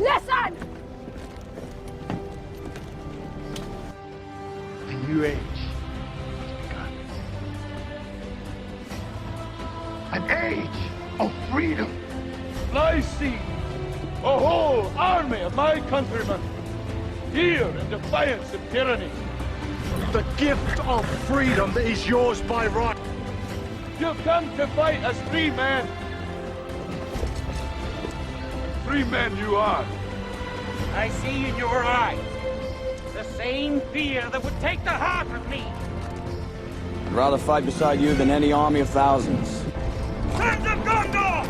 Listen! A new age has begun. An age of freedom. I see a whole army of my countrymen here in defiance of tyranny. The gift of freedom is yours by right. You've come to fight as free men. Free men you are. I see in your eyes the same fear that would take the heart of me. I'd rather fight beside you than any army of thousands. Sons of Gondor!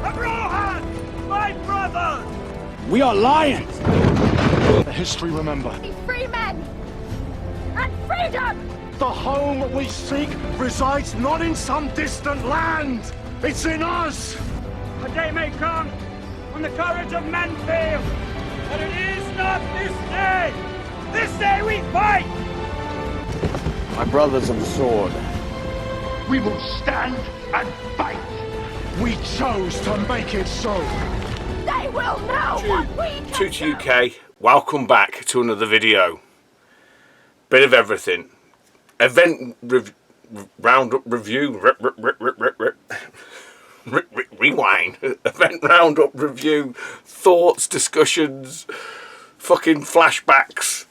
Of Rohan! My brothers! We are lions! The history remember. Free men! And freedom! The home we seek resides not in some distant land. It's in us. A day may come when the courage of men fails, but it is not this day. This day we fight! My brothers of the sword. We will stand and fight. We chose to make it so. They will know what we can Toot do. UK, welcome back to another video. Bit of everything. Event roundup review. Rewind. Event roundup review. Thoughts, discussions, fucking flashbacks.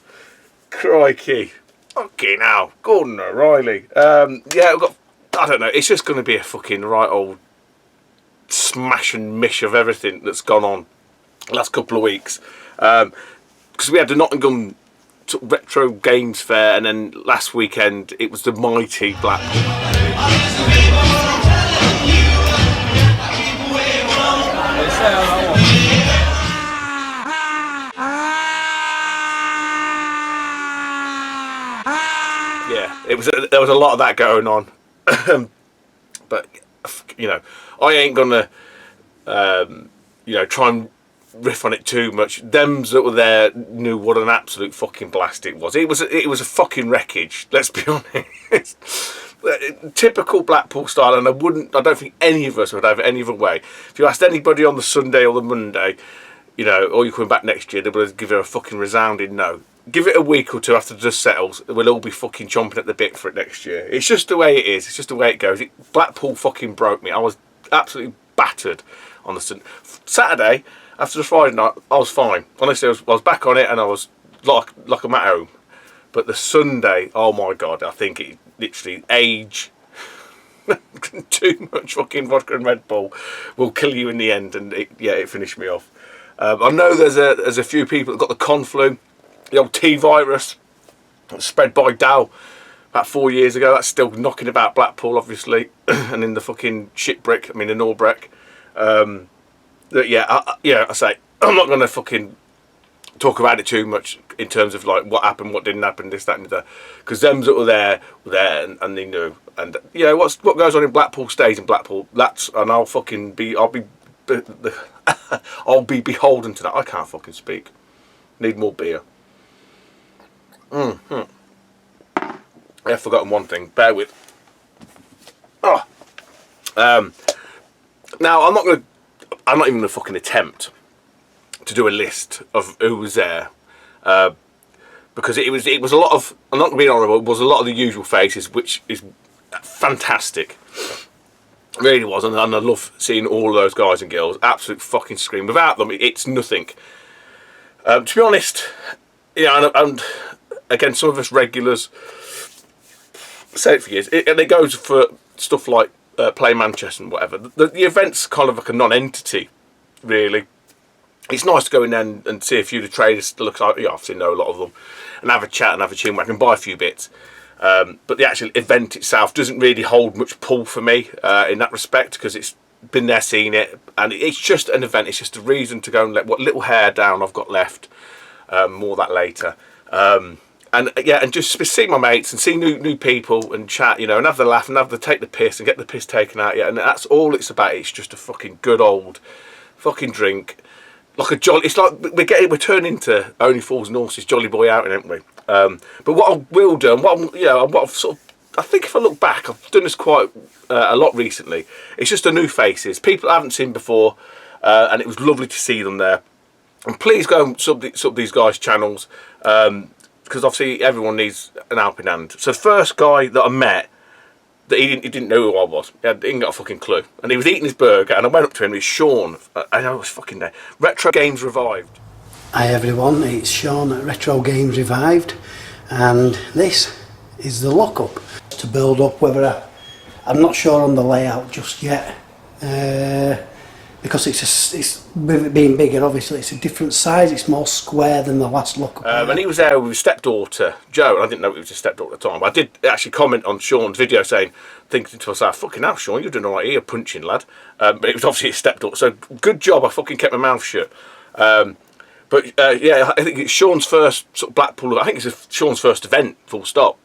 Crikey. Okay, now Gordon O'Reilly. Yeah, we've got. I don't know. It's just going to be a fucking right old smash and mish of everything that's gone on the last couple of weeks. Because we had the Nottingham Retro Games Fair, and then last weekend it was the mighty Blackpool. Yeah, there was a lot of that going on. But you know, I ain't gonna you know, try and riff on it too much. Them that were there knew what an absolute fucking blast it was. It was a fucking wreckage, let's be honest. Typical Blackpool style, and I don't think any of us would have it any other way. If you asked anybody on the Sunday or the Monday, you know, or you're coming back next year, they would give it a fucking resounding no. Give it a week or two after the dust settles, we'll all be fucking chomping at the bit for it next year. It's just the way it is. It's just the way it goes. Blackpool fucking broke me. I was absolutely battered on the Saturday. After the Friday night, I was fine. Honestly, I was back on it, and I was like I'm at home. But the Sunday, oh my God, I think it literally age. Too much fucking vodka and Red Bull will kill you in the end, and it finished me off. I know there's a few people that got the conflu, the old T virus, spread by Dow about 4 years ago. That's still knocking about Blackpool, obviously, and in the fucking shipwreck. I mean, the Norbrick. I say I'm not going to fucking talk about it too much in terms of like what happened, what didn't happen, this, that, and the, because them that were there, and they knew. And you know what goes on in Blackpool stays in Blackpool. And I'll be beholden to that. I can't fucking speak. Need more beer. I have forgotten one thing. Bear with. Now I'm not even going to fucking attempt to do a list of who was there, because it was a lot of. I'm not being honourable. It was a lot of the usual faces, which is fantastic. It really was, and I love seeing all of those guys and girls. Absolute fucking scream. Without them, it's nothing. To be honest, yeah, and again, some of us regulars say it for years, and it goes for stuff like Play Manchester and whatever. The event's kind of like a non-entity, really. It's nice to go in there and see a few of the traders that look like, yeah, obviously know a lot of them, and have a chat and have a chin whack and buy a few bits. But the actual event itself doesn't really hold much pull for me in that respect, because it's been there, seen it, and it's just an event. It's just a reason to go and let what little hair down I've got left. More of that later. And yeah, and just see my mates and see new people and chat, you know, and have the laugh and have the take the piss and get the piss taken out. Yeah, and that's all it's about. It's just a fucking good old fucking drink, like a jolly. It's like we're turning into Only Fools and Horses jolly boy outing, aren't we? But what I will do, and what I've sort of, I think if I look back, I've done this quite a lot recently. It's just the new faces, people I haven't seen before, and it was lovely to see them there. And please go and sub these guys' channels, because obviously everyone needs an helping hand. So the first guy that I met, that he didn't know who I was. He didn't got a fucking clue. And he was eating his burger, and I went up to him. It's Sean. I know it's fucking name. Retro Games Revived. Hi everyone, it's Sean at Retro Games Revived, and this is the lockup to build up. Whether I'm not sure on the layout just yet, because it's with it being bigger, obviously it's a different size. It's more square than the last lockup. And he was there with his stepdaughter Jo, and I didn't know it was his stepdaughter at the time. But I did actually comment on Sean's video saying, thinking to myself, fucking hell, Sean, you're doing all right here, punching lad. But it was obviously his stepdaughter, so good job. I fucking kept my mouth shut. But yeah, I think it's Sean's first sort of Blackpool. I think it's Sean's first event, full stop.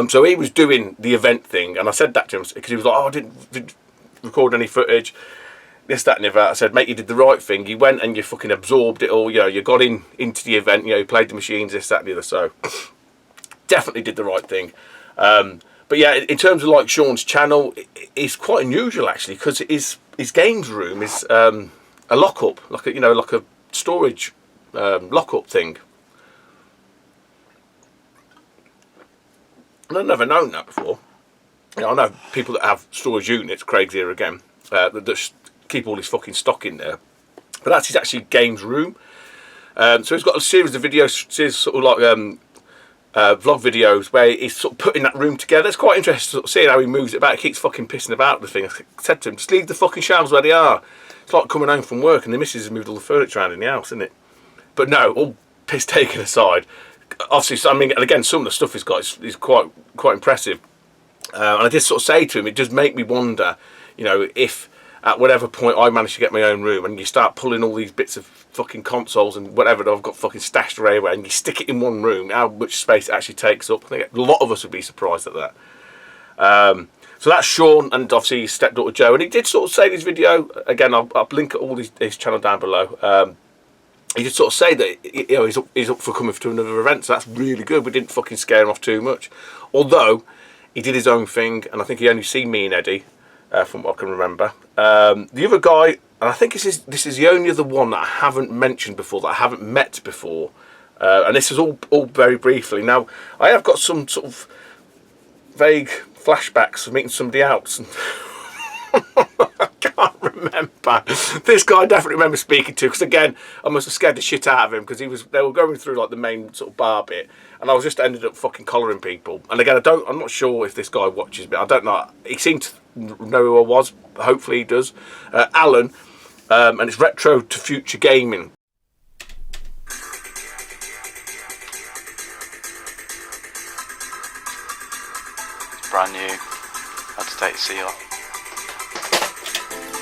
So he was doing the event thing, and I said that to him because he was like, "Oh, I didn't record any footage, this, that, and the other." I said, "Mate, you did the right thing. You went and you fucking absorbed it all. You know, you got into the event. You know, you played the machines, this, that, and the other. So definitely did the right thing." But yeah, in terms of like Sean's channel, it's quite unusual actually, because his games room is a lockup, like a storage lockup thing. And I've never known that before. You know, I know people that have storage units, Craig's here again, that just keep all his fucking stock in there. But that's his actually games room. So he's got a series of videos, sort of like vlog videos where he's sort of putting that room together. It's quite interesting sort of seeing how he moves it about. He keeps fucking pissing about the thing. I said to him, just leave the fucking shelves where they are. It's like coming home from work and the missus has moved all the furniture around in the house, isn't it? But no, all piss taken aside. Obviously, I mean, and again, some of the stuff he's got is quite impressive. And I did sort of say to him, it does make me wonder, you know, if at whatever point I manage to get my own room and you start pulling all these bits of fucking consoles and whatever that I've got fucking stashed everywhere and you stick it in one room, how much space it actually takes up. I think a lot of us would be surprised at that. So that's Sean and obviously his stepdaughter Jo. And he did sort of say in his video, again, I'll link all his channel down below. He did sort of say that, you know, he's up for coming to another event, so that's really good. We didn't fucking scare him off too much. Although, he did his own thing, and I think he only seen me and Eddie, from what I can remember. The other guy, and I think this is the only other one that I haven't mentioned before, that I haven't met before. And this is all very briefly. Now, I have got some sort of vague flashbacks of meeting somebody else. I can't remember. This guy I definitely remember speaking to, because again, I must have scared the shit out of him, because they were going through like the main sort of bar bit, and I was just ended up fucking collaring people. And again, I'm not sure if this guy watches me. I don't know. He seemed to know who I was. Hopefully he does. Alan, and it's Retro to Future Gaming. It's brand new. Had to take the seal off.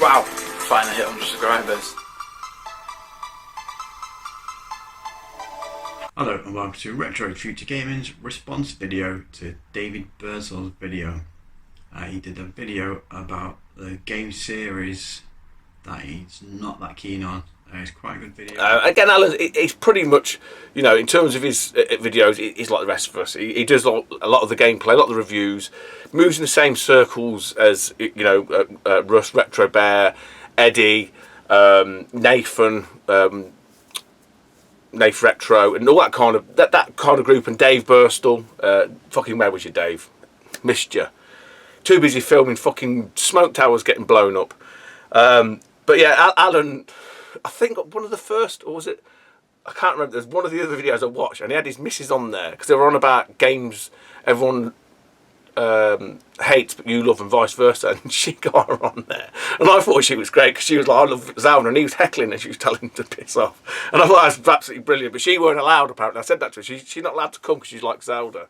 Wow, finally hit 100 subscribers. Hello and welcome to Retro Future Gaming's response video to David Birdsall's video. He did a video about the game series that he's not that keen on. It's quite a good video. Again, Alan, he's pretty much, you know, in terms of his videos, he's like the rest of us. He does a lot of the gameplay, a lot of the reviews, moves in the same circles as, you know, Russ, Retro Bear, Eddie, Nathan, Nath Retro, and all that kind of group, and Dave Burstall. Fucking where was you, Dave? Missed you. Too busy filming fucking smoke towers getting blown up. But yeah, Alan, I think one of the first, or was it, I can't remember, there's one of the other videos I watched and he had his missus on there, because they were on about games everyone hates but you love and vice versa, and she got her on there. And I thought she was great, because she was like, I love Zelda, and he was heckling and she was telling him to piss off. And I thought that was absolutely brilliant, but she weren't allowed apparently. I said that to her, she's not allowed to come because she's like Zelda.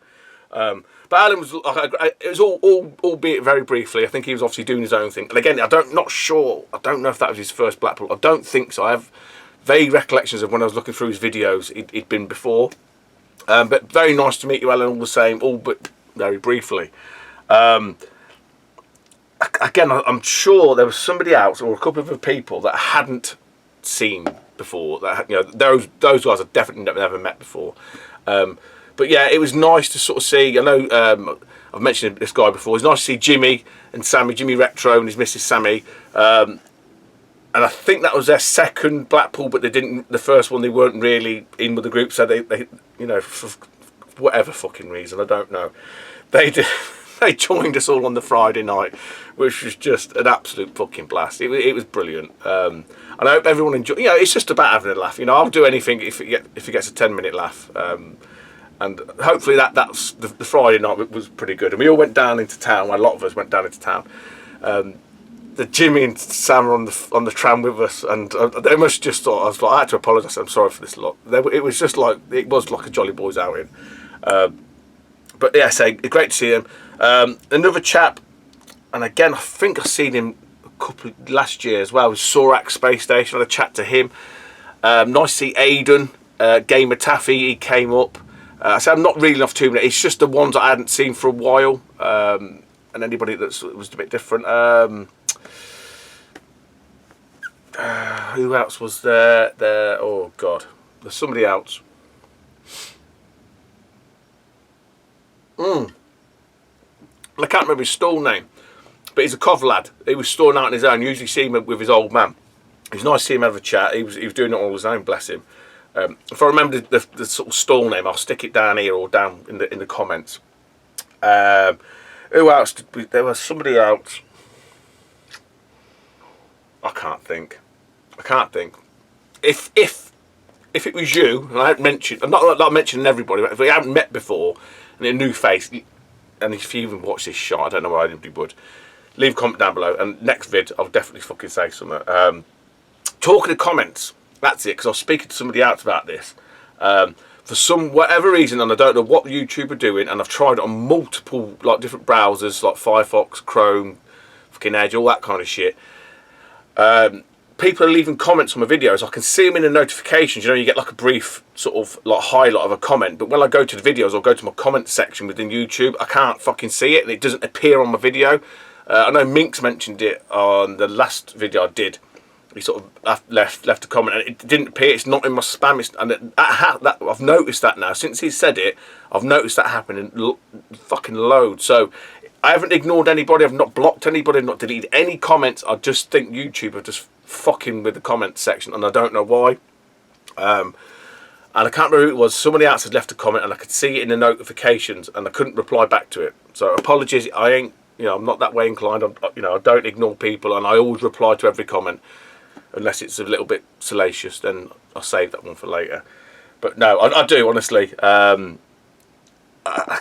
But Alan was, it was albeit very briefly. I think he was obviously doing his own thing. And again, not sure. I don't know if that was his first Blackpool. I don't think so. I have vague recollections of when I was looking through his videos, he'd been before. But very nice to meet you, Alan, all the same, all but very briefly. Again, I'm sure there was somebody else or a couple of other people that I hadn't seen before. That, you know, those guys I've definitely never met before. But yeah, it was nice to sort of see. I know I've mentioned this guy before. It's nice to see Jimmy and Sammy, Jimmy Retro and his missus Sammy. and I think that was their second Blackpool, but they didn't. The first one they weren't really in with the group, so they you know, for whatever fucking reason, I don't know, they did. They joined us all on the Friday night, which was just an absolute fucking blast. It was brilliant. And I hope everyone enjoyed. You know, it's just about having a laugh. You know, I'll do anything if it gets a 10-minute laugh. And hopefully that's the Friday night was pretty good. And we all went down into town. Well, a lot of us went down into town. The Jimmy and Sam were on the tram with us, and they must just thought I was like, I had to apologise. I'm sorry for this lot. It was just like a Jolly Boys outing. But yeah, say great to see him. Another chap, and again I think I've seen him a couple last year as well, was Sorak Space Station. I had a chat to him. Nice to see Aidan, Gamer Taffy, he came up. So I'm not reading off 2 minutes, it's just the ones I hadn't seen for a while, and anybody that was a bit different. Who else was there? Oh god, there's somebody else. I can't remember his stall name, but he's a Cov lad. He was storing out on his own. Usually see him with his old man. It was nice to see him have a chat. He was doing it all on his own, bless him. If I remember the sort of stall name, I'll stick it down here or down in the comments. Who else? There was somebody else. I can't think. If it was you, and I hadn't mentioned, I'm not mentioning everybody, but if we haven't met before and a new face, and if you even watch this shot, I don't know why anybody would, leave a comment down below, and next vid I'll definitely fucking say something. Talking of comments, that's it, because I was speaking to somebody else about this. For whatever reason, and I don't know what YouTube are doing, and I've tried it on multiple different browsers like Firefox, Chrome, fucking Edge, all that kind of shit. People are leaving comments on my videos. I can see them in the notifications. You know, you get like a brief sort of highlight of a comment, but when I go to the videos or go to my comment section within YouTube, I can't fucking see it, and it doesn't appear on my video. I know Minx mentioned it on the last video I did. He sort of left a comment, and it didn't appear. It's not in my spam. I've noticed that now. Since he said it, I've noticed that happening fucking loads. So I haven't ignored anybody. I've not blocked anybody. I've not deleted any comments. I just think YouTube are just fucking with the comment section, and I don't know why. And I can't remember who it was. Somebody else had left a comment, and I could see it in the notifications, and I couldn't reply back to it. So apologies. I ain't, I'm not that way inclined. I don't ignore people, and I always reply to every comment, unless it's a little bit salacious. Then I'll save that one for later. But no, I do honestly. I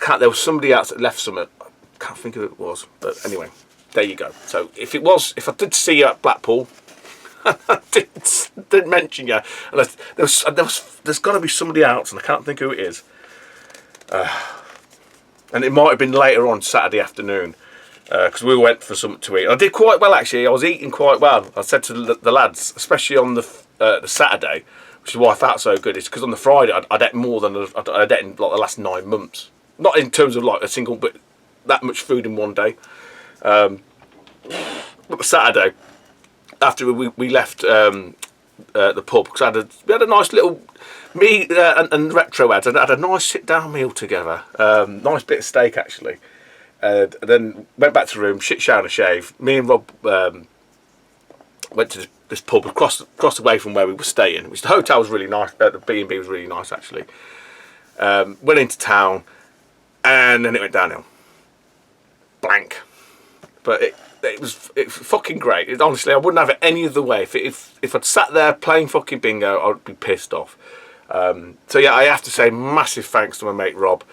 can't. There was somebody else that left something. I can't think of who it was. But anyway, there you go. So if I did see you at Blackpool, I didn't mention you. And there's got to be somebody else, and I can't think who it is. And it might have been later on Saturday afternoon, because we went for something to eat. I did quite well actually. I was eating quite well. I said to the lads, especially on the Saturday, which is why I felt so good. It's because on the Friday I'd ate more than I'd ate in the last 9 months. Not in terms of a single, but that much food in one day. But the Saturday, after we left the pub, because we had a nice little, me and Retro had a nice sit down meal together. Nice bit of steak actually. And then went back to the room, shit, shower and shave. Me and Rob went to this pub across away from where we were staying, which the hotel was really nice. The B&B was really nice actually. Went into town, and then it went downhill. Blank. But it was fucking great. Honestly, I wouldn't have it any other way. If I'd sat there playing fucking bingo, I'd be pissed off. So yeah, I have to say massive thanks to my mate Rob.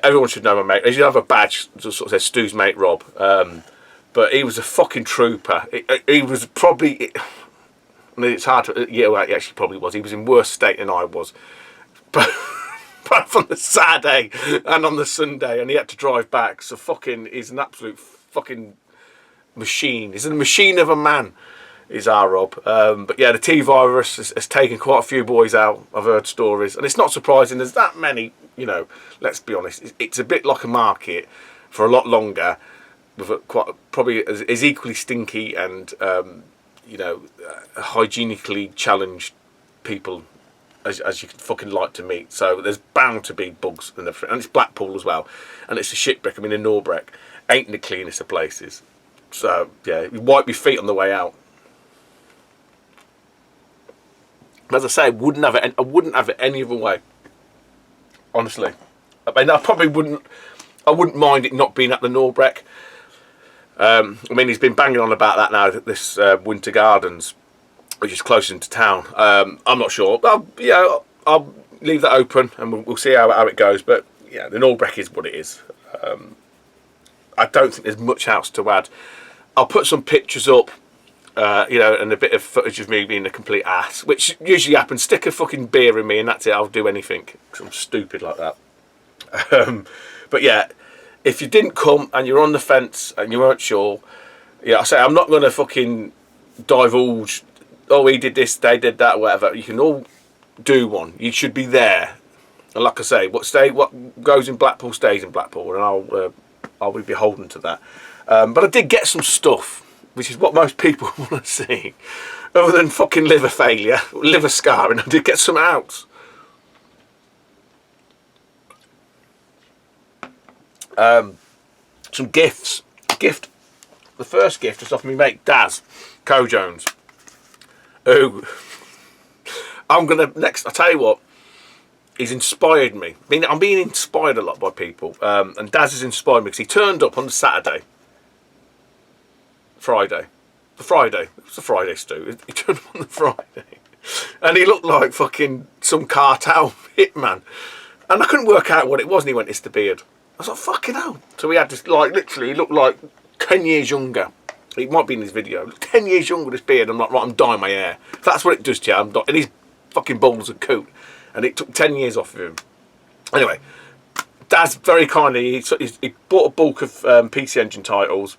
Everyone should know my mate. He should have a badge that sort of says Stu's mate Rob. But he was a fucking trooper. He was probably, I mean, it's hard to, yeah, well, he actually probably was. He was in worse state than I was. But on the Saturday and on the Sunday, and he had to drive back. So he's an absolute fucking machine. He's a machine of a man, is our Rob. But yeah, the T-virus has taken quite a few boys out. I've heard stories, and it's not surprising there's that many. Let's be honest, it's a bit like a market for a lot longer, with probably as equally stinky and hygienically challenged people as you could fucking like to meet. So there's bound to be bugs and everything, and it's Blackpool as well, and it's a shitbrick. I mean, in Norbreck ain't the cleanest of places. So yeah, you wipe your feet on the way out. As I say, I wouldn't have it any other way. Honestly, I mean, I wouldn't mind it not being at the Norbreck. I mean, he's been banging on about that now. This Winter Gardens, which is close into town. I'm not sure. I'll leave that open, and we'll see how it goes. But yeah, the Norbreck is what it is. I don't think there's much else to add. I'll put some pictures up, and a bit of footage of me being a complete ass, which usually happens. Stick a fucking beer in me, and that's it. I'll do anything because I'm stupid like that. But yeah, if you didn't come and you're on the fence and you weren't sure, I say I'm not going to fucking divulge. Oh, he did this, they did that, whatever. You can all do one. You should be there. And like I say, what goes in Blackpool stays in Blackpool, and I'll be beholden to that. But I did get some stuff, which is what most people want to see. Other than fucking liver failure, liver scarring, I did get some out. Some gifts. The first gift is off my mate Daz Cojones, who I'll tell you what, he's inspired me. I'm being inspired a lot by people, and Daz has inspired me because he turned up on the Friday. It was a Friday, Stu. He turned up on the Friday, and he looked like fucking some cartel hitman, and I couldn't work out what it was. And he went, "It's the beard." I was like, "Fucking hell!" So he had this, like, literally, he looked like 10 years younger. It might be in his video. 10 years younger, this beard. I'm like, right, I'm dyeing my hair. That's what it does to you. And his fucking bald's a coot. And it took 10 years off of him. Anyway, Daz very kindly, he bought a bulk of PC Engine titles.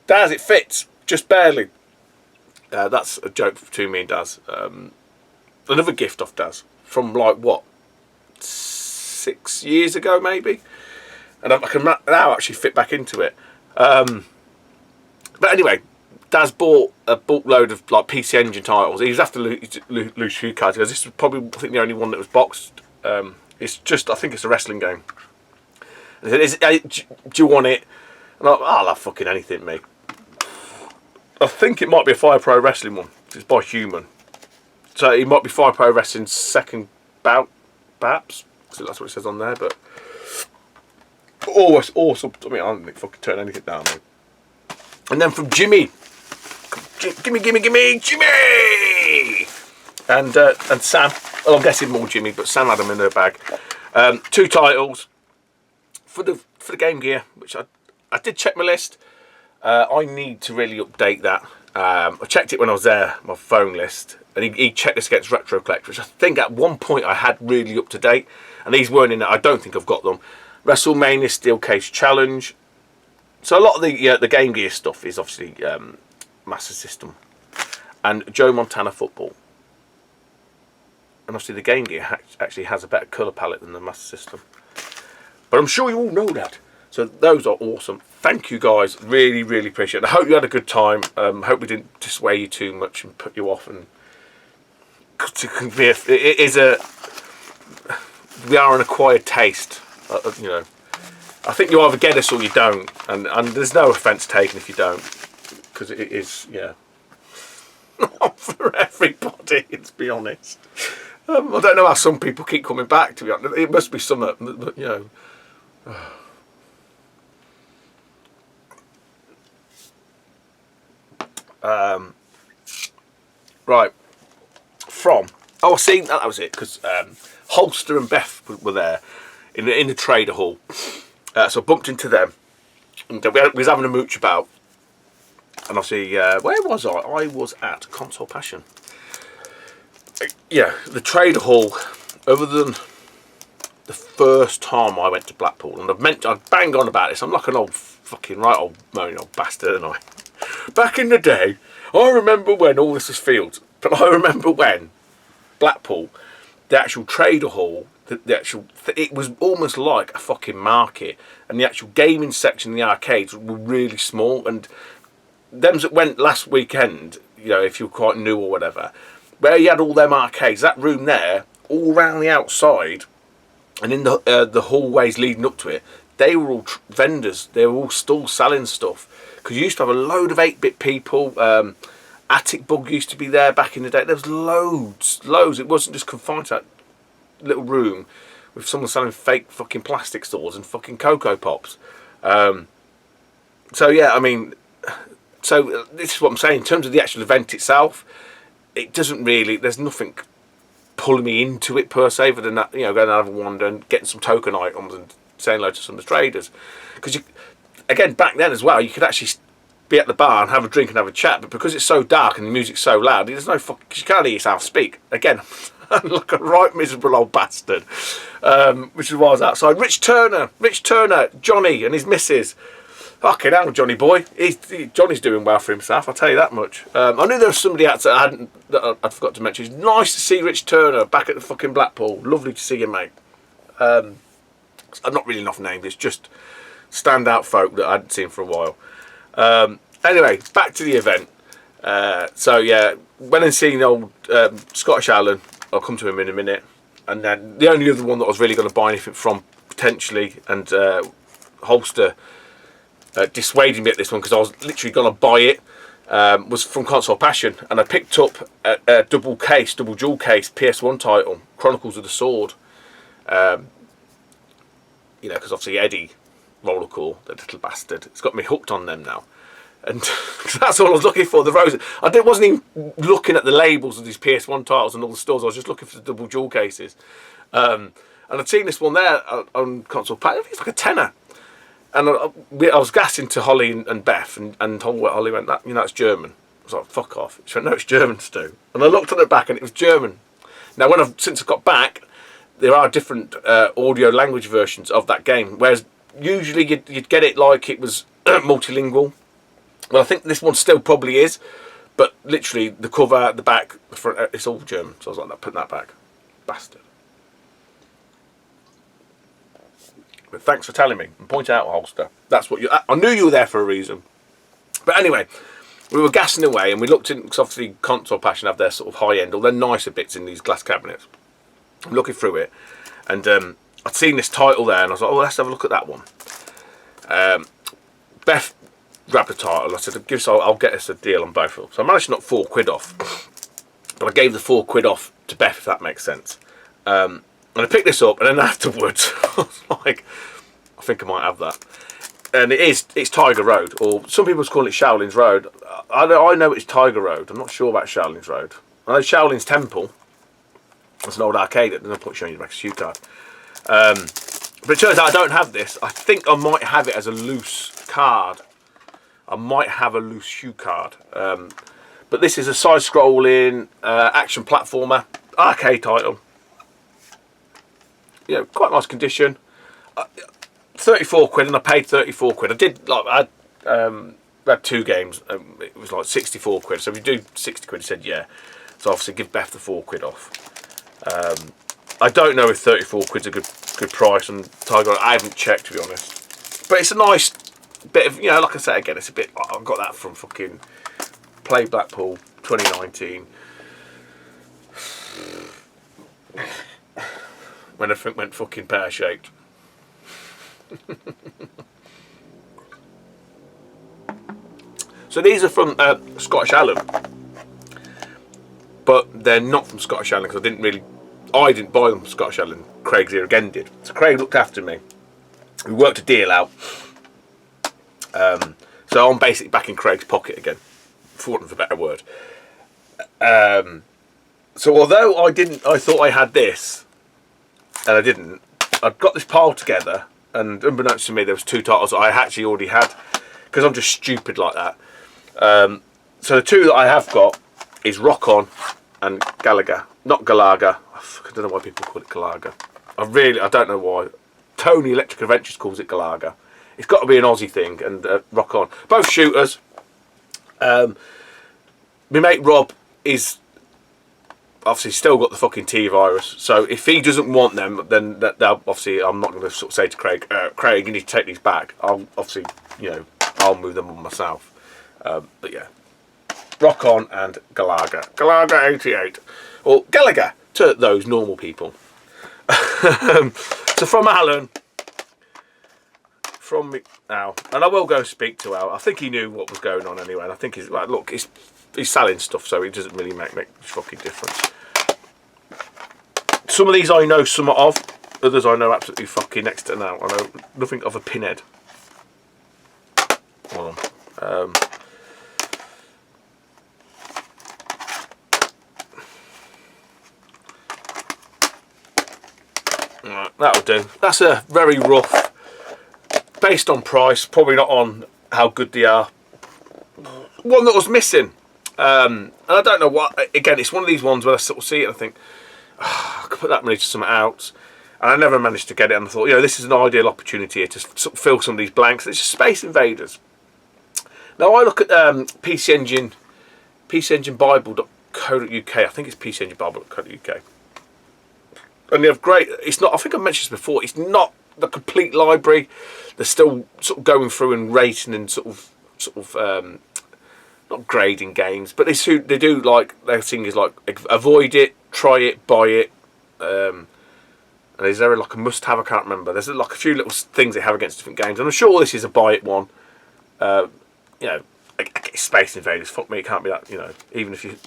Daz, it fits, just barely. That's a joke between me and Daz. Another gift off Daz from, like, what, 6 years ago maybe? And I can now actually fit back into it. But anyway, Daz bought a bulk load of like PC Engine titles. He was after loose few cards because this was probably, I think, the only one that was boxed. It's just, I think it's a wrestling game. And he said, do you want it? And I'll have fucking anything, mate. I think it might be a Fire Pro Wrestling one. It's by Human. So it might be Fire Pro Wrestling's second bout, perhaps. So that's what it says on there, but always awesome. I mean, I don't think fucking turn anything down, mate. And then from Jimmy, gimme, Jimmy, and Sam. Well, I'm guessing more Jimmy, but Sam had them in her bag. 2 titles for the Game Gear, which I did check my list. I need to really update that. I checked it when I was there, my phone list, and he checked this against Retro Collect, which I think at one point I had really up to date, and these weren't in it. I don't think I've got them. WrestleMania Steel Cage Challenge. So a lot of the Game Gear stuff is obviously Master System, and Joe Montana Football. And obviously the Game Gear actually has a better colour palette than the Master System. But I'm sure you all know that. So those are awesome. Thank you guys. Really, really appreciate it. I hope you had a good time. Hope we didn't dissuade you too much and put you off. And we are an acquired taste. I think you either get us or you don't, and there's no offence taken if you don't, because it is, not for everybody, let's be honest. I don't know how some people keep coming back, to be honest. It must be something, but right, I seen that was it, because Holster and Beth were there in the trader hall. So I bumped into them, and we was having a mooch about, and obviously, where was I? I was at Console Passion. The trader hall, other than the first time I went to Blackpool, and I've banged on about this, I'm like an old fucking moaning old bastard, and back in the day, I remember when all this was fields, but I remember when Blackpool, the actual trader hall, it was almost like a fucking market, and the actual gaming section in the arcades were really small, and them that went last weekend, if you're quite new or whatever, where you had all them arcades, that room there, all around the outside, and in the hallways leading up to it, they were all vendors. They were all stalls selling stuff, because you used to have a load of 8-bit people, Attic Bug used to be there back in the day. There was loads. It wasn't just confined to that little room with someone selling fake fucking plastic stores and fucking Cocoa Pops. So yeah, I mean, so this is what I'm saying. In terms of the actual event itself, it doesn't really, there's nothing pulling me into it per se, other than that, going and have a wander and getting some token items and saying hello to some of the traders. Because again, back then as well, you could actually be at the bar and have a drink and have a chat, but because it's so dark and the music's so loud, there's no fucking, you can't hear yourself speak. Again, I'm like a right miserable old bastard, which is why I was outside. Rich Turner, Johnny and his missus. Fucking hell, Johnny boy. Johnny's doing well for himself, I'll tell you that much. I knew there was somebody else that I forgot to mention. It's nice to see Rich Turner back at the fucking Blackpool. Lovely to see him, mate. I'm not really enough names, it's just standout folk that I hadn't seen for a while. Anyway, back to the event. So yeah, went and seen the old Scottish Alan. I'll come to him in a minute. And then the only other one that I was really going to buy anything from, potentially, and Holster dissuaded me at this one because I was literally going to buy it, was from Console Passion, and I picked up a double dual case PS1 title, Chronicles of the Sword. Because obviously Eddie Rollercore, that little bastard, it's got me hooked on them now. And that's all I was looking for, the roses. I wasn't even looking at the labels of these PS1 titles and all the stores, I was just looking for the double dual cases. And I'd seen this one there on Console Passion, I think it's like a tenner. And I was gassing to Holly and Beth, and Holly went, that's German. I was like, fuck off. She went, no, it's German, Stu. And I looked at it back and it was German. Now, since I got back, there are different audio language versions of that game, whereas usually you'd get it like it was multilingual. Well, I think this one still probably is, but literally the cover, the back, the front, it's all German. So I was like, putting that back. Bastard. But thanks for telling me and point out, Holster. That's what I knew you were there for a reason. But anyway, we were gassing away and we looked in, because obviously Console Passion have their sort of high end, all their nicer bits in these glass cabinets. I'm looking through it, and I'd seen this title there, and I was like, oh, let's have a look at that one. Beth grabbed the title. I said, I'll get us a deal on both of them. So I managed to knock £4 off, but I gave the £4 off to Beth, if that makes sense. And I picked this up, and then afterwards, I was like, I think I might have that. And it's Tiger Road, or some people call it Shaolin's Road. I know it's Tiger Road. I'm not sure about Shaolin's Road. I know Shaolin's Temple. It's an old arcade. There's no point showing you the back SU card. But it turns out I don't have this. I think I might have it as a loose card. I might have a loose SU card. But this is a side-scrolling action platformer arcade title. Quite nice condition. 34 quid, and I paid 34 quid. I did I had 2 games. It was like 64 quid. So if you do 60 quid, he said yeah. So obviously give Beth the 4 quid off. I don't know if 34 quid's a good price on Tiger. I haven't checked, to be honest. But it's a nice bit of, like I say again, it's a bit. I got that from fucking Play Blackpool 2019. When everything went fucking pear-shaped. So these are from Scottish Alan, but they're not from Scottish Alan because I didn't buy them from Scottish Alan. Craig's here again did. So Craig looked after me. We worked a deal out. So I'm basically back in Craig's pocket again, for want of a better word. So although I thought I had this, and I didn't, I'd got this pile together, and unbeknownst to me, there was 2 titles that I actually already had, because I'm just stupid like that. So the 2 that I have got is Rock On and Gallagher, not Galaga. I don't know why people call it Galaga. I don't know why. Tony Electric Adventures calls it Galaga. It's got to be an Aussie thing, and Rock On. Both shooters. My mate Rob is obviously still got the fucking T-virus, so if he doesn't want them, then obviously I'm not going to sort of say to Craig, Craig, you need to take these back. I'll obviously, I'll move them on myself. But yeah, Rock On and Galaga 88, or Gallagher to those normal people. So from Alan, from me now, and I will go speak to Al. I think he knew what was going on anyway, and I think he's like, look, he's selling stuff, so it doesn't really make much fucking difference. Some of these I know some of, others I know absolutely fucking next to now. I know nothing of a pinhead. Hold on. Right, that'll do. That's a very rough, based on price, probably not on how good they are. One that was missing, and I don't know what. Again, it's one of these ones where I sort of see it and I think, oh, I could put that money to something else, and I never managed to get it. And I thought, you know, this is an ideal opportunity here to sort of fill some of these blanks. It's just Space Invaders. Now I look at PC Engine Bible.co.uk. I think it's PC Engine Bible.co.uk. And they have great. It's not. I think I mentioned this before. It's not the complete library. They're still sort of going through and rating and sort of not grading games, but they do like their thing is like avoid it, try it, buy it. And is there like a must-have? I can't remember. There's like a few little things they have against different games, and I'm sure this is a buy it one. You know, Space Invaders. Fuck me, it can't be that. You know, even if you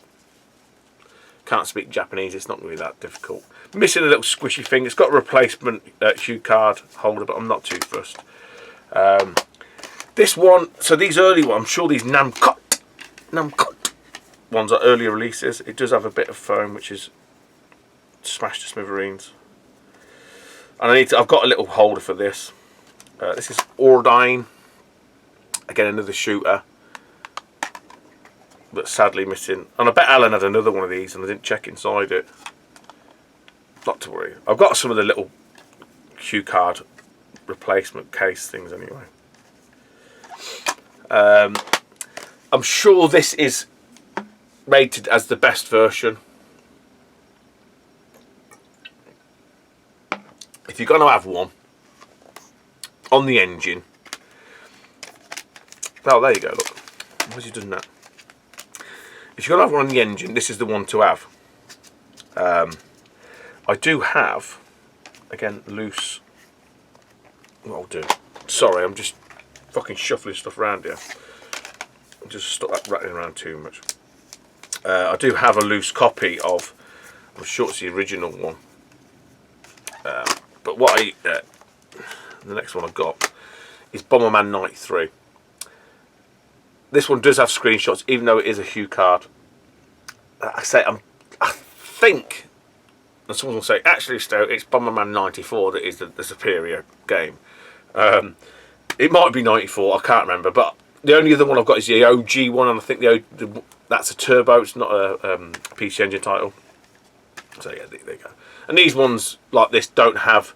can't speak Japanese, it's not really that difficult. Missing a little squishy thing. It's got a replacement cue card holder, but I'm not too fussed. This one, so these early ones, I'm sure these Namcot ones are earlier releases. It does have a bit of foam, which is smashed to smithereens. And I've got a little holder for this. This is Ordine. Again, another shooter, but sadly missing. And I bet Alan had another one of these, and I didn't check inside it. Not to worry. I've got some of the little cue card replacement case things anyway. I'm sure this is rated as the best version. If you're going to have one on the engine, oh, there you go. Look, why's he done that? If you're going to have one on the engine, this is the one to have. I do have, again, loose. What I'll do. Sorry, I'm just fucking shuffling stuff around here. Just stop that rattling around too much. I do have a loose copy of, I'm sure it's the original one. But what the next one I got is Bomberman 93. This one does have screenshots, even though it is a hue card. I think. And someone will say, actually, Sto, it's Bomberman 94 that is the superior game. It might be 94, I can't remember. But the only other one I've got is the OG one, and I think that's a turbo. It's not a PC Engine title. So yeah, there you go. And these ones like this don't have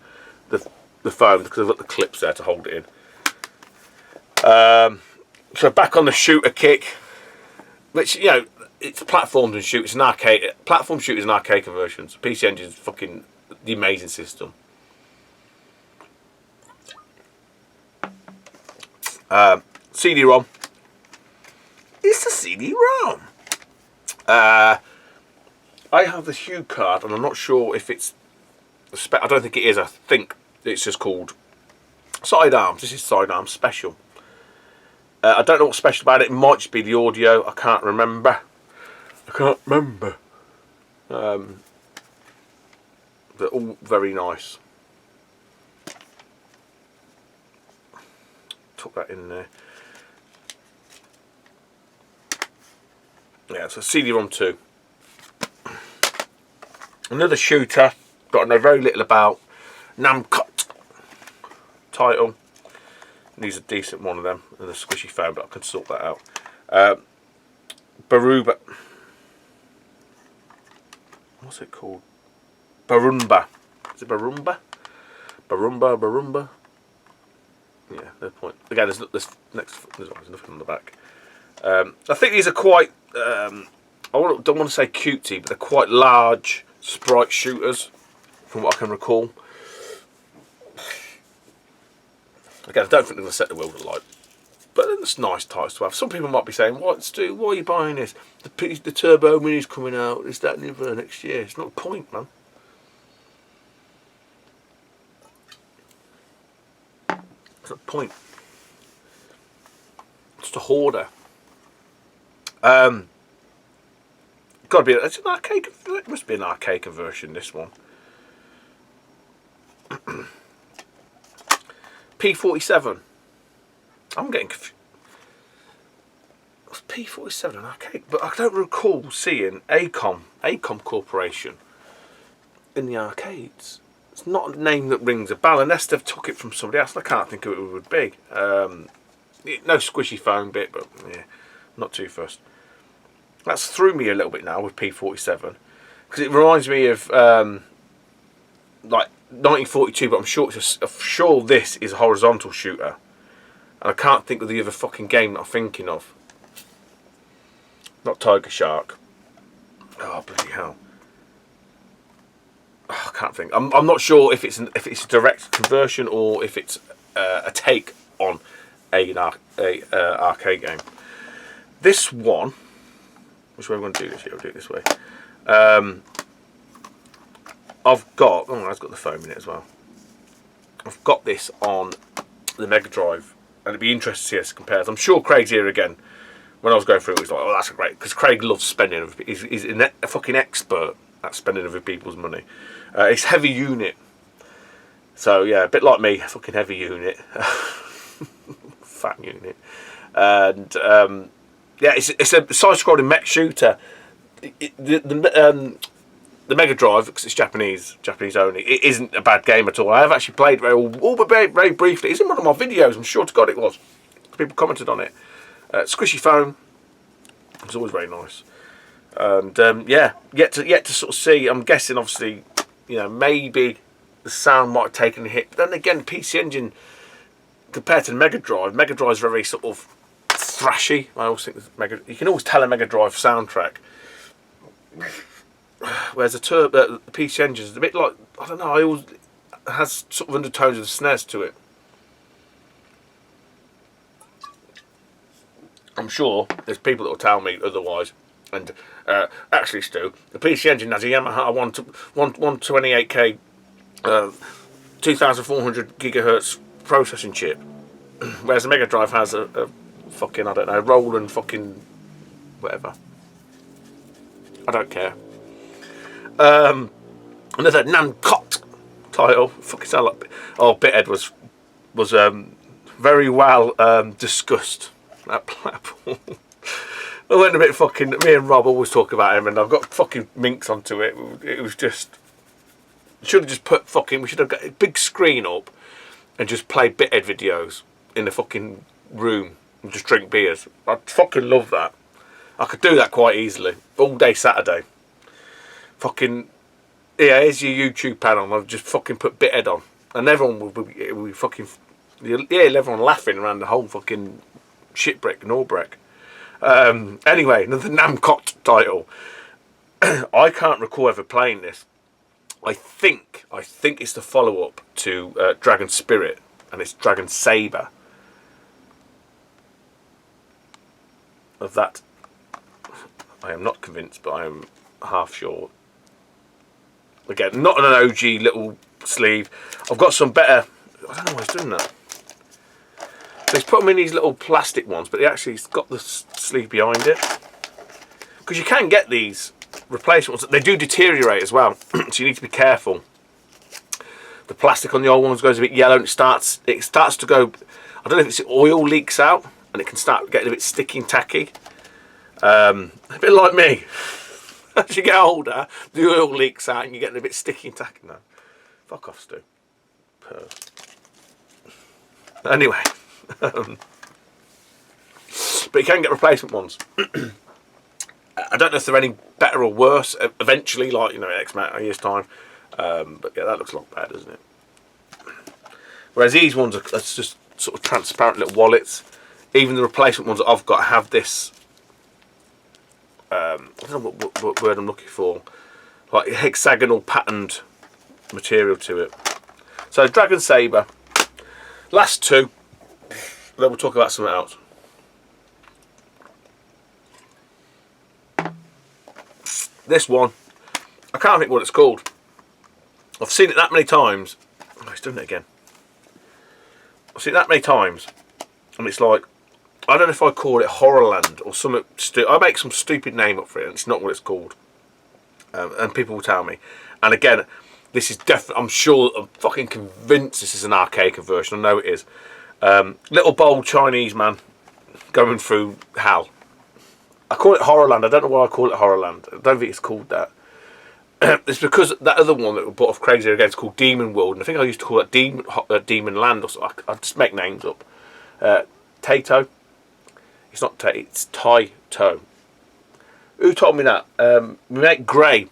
the foam because I've got the clips there to hold it in. So back on the shooter kick, which, you know, it's platforms and shoot. It's an arcade. Platform shooters and arcade conversions. PC Engine is fucking the amazing system. CD-ROM. It's a CD-ROM. I have the hue card, and I'm not sure if it's. I don't think it is. I think it's just called Sidearms. This is Sidearms Special. I don't know what's special about it. It might just be the audio. I can't remember. They're all very nice. Tuck that in there. Yeah, so CD-ROM 2. Another shooter. Got to know very little about. Namcot title. These are decent, one of them. And a squishy foam, but I can sort that out. Baruba. What's it called? Barumba. Is it Barumba? Barumba. Yeah, no point. Again, there's nothing on the back. I think these are quite. I don't want to say cutesy, but they're quite large sprite shooters, from what I can recall. Again, I don't think they're going to set the world alight, but it's nice tires to have. Some people might be saying, "What, Stu? Why are you buying this? The Turbo Mini's coming out. Is that new next year?" It's not a point, man. It's not a point. It's just a hoarder. got to be. It's an arcade. It must be an arcade conversion. This one. P47. I'm getting confused. Was P47 an arcade? But I don't recall seeing ACOM Corporation in the arcades. It's not a name that rings a bell unless they've took it from somebody else. I can't think of who it would be. No squishy phone bit, but yeah, not too fussed. That's threw me a little bit now with P47 because it reminds me of like 1942, but I'm sure this is a horizontal shooter, and I can't think of the other fucking game that I'm thinking of. Not Tiger Shark. Oh bloody hell! Oh, I can't think. I'm not sure if it's a direct conversion or if it's a take on an arcade game. This one. Which way are we going to do this? I'll do it this way. I've got. Oh, I've got the foam in it as well. I've got this on the Mega Drive, and it'd be interesting to see us compare. I'm sure Craig's here again. When I was going through it, he was like, "Oh, that's great," because Craig loves spending. He's a fucking expert at spending other people's money. It's heavy unit, so yeah, a bit like me, fucking heavy unit, fat unit, and yeah, it's a side-scrolling mech shooter. The Mega Drive, because it's Japanese only, it isn't a bad game at all. I have actually played very, very briefly. It's in one of my videos. I'm sure to God it was. People commented on it. Squishy foam. It's always very nice. And yeah, yet to sort of see. I'm guessing, obviously, you know, maybe the sound might have taken a hit. But then again, the PC Engine compared to the Mega Drive is very sort of thrashy. I always think you can always tell a Mega Drive soundtrack. Whereas the PC Engine is a bit like, I don't know, it has sort of undertones of SNES to it. I'm sure there's people that will tell me otherwise. And actually, Stu, the PC Engine has a Yamaha 128K 2400 gigahertz processing chip, whereas the Mega Drive has a fucking, I don't know, Roland fucking whatever. I don't care. Another Namcot title. Fucking sound like. Oh, Bithead was very well discussed at Blackpool. I went a bit fucking. Me and Rob always talk about him, and I've got fucking minks onto it. It was just. Should have just put fucking. We should have got a big screen up, and just play Bithead videos in the fucking room and just drink beers. I'd fucking love that. I could do that quite easily all day Saturday. Fucking yeah, here's your YouTube panel. I've just fucking put Bithead on, and everyone will be fucking everyone laughing around the whole fucking shitbrick Norbrick. Anyway, another Namcot title. I can't recall ever playing this. I think it's the follow-up to Dragon Spirit, and it's Dragon Saber. Of that, I am not convinced, but I am half sure. Again, not an OG little sleeve. I've got some better. I don't know why he's doing that. So he's put them in these little plastic ones, but he actually's got the sleeve behind it. Because you can get these replacement ones. They do deteriorate as well, so you need to be careful. The plastic on the old ones goes a bit yellow, and it starts to go. I don't know if it's oil leaks out, and it can start getting a bit sticky and tacky. A bit like me. As you get older, the oil leaks out, and you're getting a bit sticky and tacky. No, fuck off, Stu. Anyway. But you can get replacement ones. I don't know if they're any better or worse eventually, like, you know, in X amount of years' time. But yeah, that looks a lot better, doesn't it? Whereas these ones are just sort of transparent little wallets. Even the replacement ones that I've got have this. I don't know what word I'm looking for. Like hexagonal patterned material to it. So Dragon Saber. Last two. Then we'll talk about something else. This one, I can't think what it's called. I've seen it that many times. Oh, he's doing it again. I've seen it that many times, and it's like I don't know if I call it Horrorland or something. I make some stupid name up for it, and it's not what it's called. And people will tell me. And again, this is definitely. I'm fucking convinced this is an arcade conversion. I know it is. Little bold Chinese man going through hell. I call it Horrorland. I don't know why I call it Horrorland. I don't think it's called that. It's because that other one that we bought off Crazy again is called Demon World, and I think I used to call it Demon Land or something. I just make names up. Taito. It's not Taito. It's Taito. Who told me that? We make Gray.